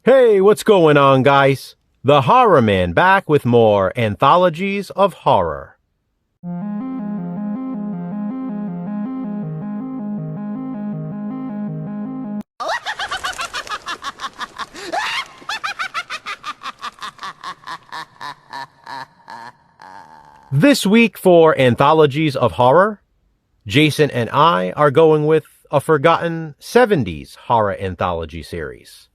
Hey, what's going on, guys? The Horror Man back with more Anthologies of Horror. This week for Anthologies of Horror, Jason and I are going with a forgotten 70s horror anthology series.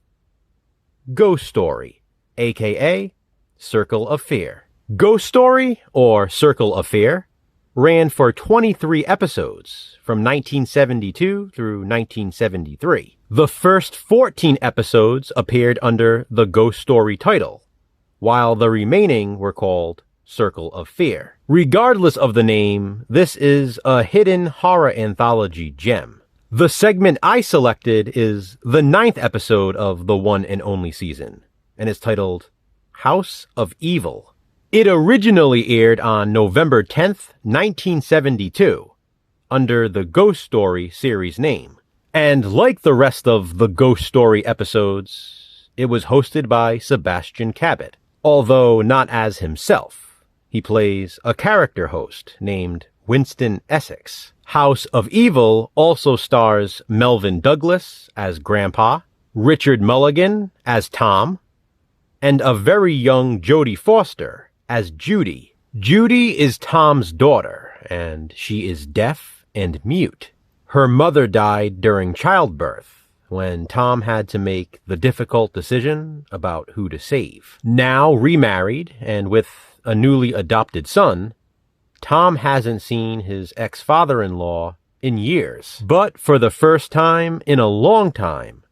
Ghost Story, a.k.a. Circle of Fear. Ghost Story, or Circle of Fear, ran for 23 episodes from 1972 through 1973. The first 14 episodes appeared under the Ghost Story title, while the remaining were called Circle of Fear. Regardless of the name, this is a hidden horror anthology gem. The segment I selected is the 9th episode of the one and only season, and it's titled House of Evil. It originally aired on November 10th, 1972, under the Ghost Story series name. And like the rest of the Ghost Story episodes, it was hosted by Sebastian Cabot, although not as himself. He plays a character host named Winston Essex. House of Evil also stars Melvin Douglas as Grandpa, Richard Mulligan as Tom, and a very young Jodie Foster as Judy. Judy is Tom's daughter, and she is deaf and mute. Her mother died during childbirth, when Tom had to make the difficult decision about who to save. Now remarried, and with a newly adopted son, Tom hasn't seen his ex-father-in-law in years. But for the first time in a long time,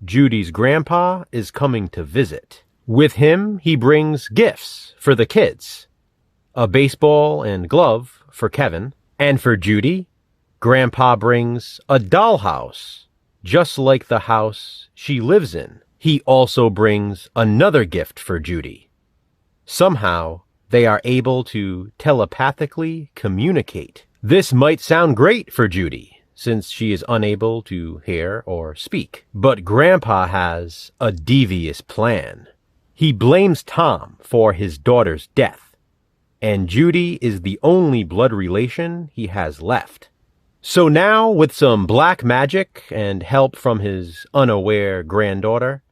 Judy's grandpa is coming to visit. With him, he brings gifts for the kids. A baseball and glove for Kevin. And for Judy, Grandpa brings a dollhouse, just like the house she lives in. He also brings another gift for Judy. Somehow, they are able to telepathically communicate. This might sound great for Judy, since she is unable to hear or speak. But Grandpa has a devious plan. He blames Tom for his daughter's death, and Judy is the only blood relation he has left. So now, with some black magic and help from his unaware granddaughter,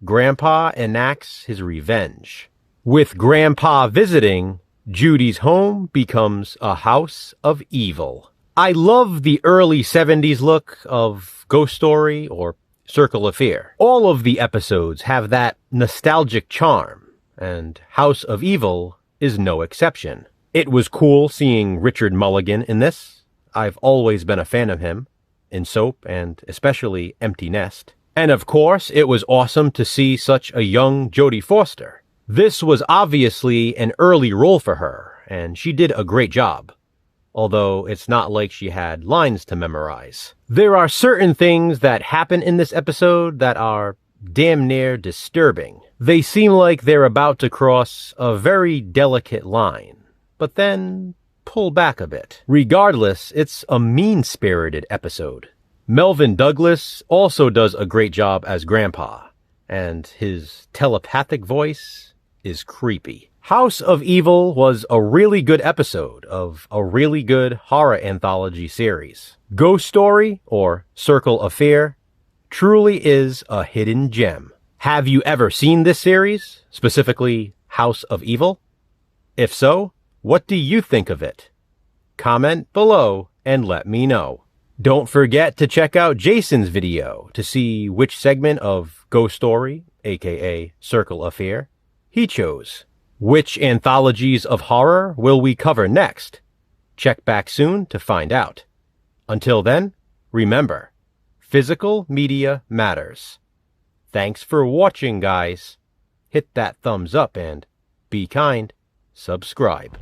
Grandpa enacts his revenge. With Grandpa visiting, Judy's home becomes a house of evil. I love the early 70s look of Ghost Story or Circle of Fear. All of the episodes have that nostalgic charm, and House of Evil is no exception. It was cool seeing Richard Mulligan in this. I've always been a fan of him, in Soap and especially Empty Nest. And of course, it was awesome to see such a young Jodie Foster. This was obviously an early role for her, and she did a great job, although it's not like she had lines to memorize. There are certain things that happen in this episode that are damn near disturbing. They seem like they're about to cross a very delicate line, but then pull back a bit. Regardless, it's a mean-spirited episode. Melvin Douglas also does a great job as Grandpa, and his telepathic voice is creepy. House of Evil was a really good episode of a really good horror anthology series. Ghost Story, or Circle of Fear, truly is a hidden gem. Have you ever seen this series, specifically House of Evil? If so, what do you think of it? Comment below and let me know. Don't forget to check out Jason's video to see which segment of Ghost Story, aka Circle of Fear, he chose. Which anthologies of horror will we cover next? Check back soon to find out. Until then, remember, physical media matters. Thanks for watching, guys. Hit that thumbs up and be kind. Subscribe.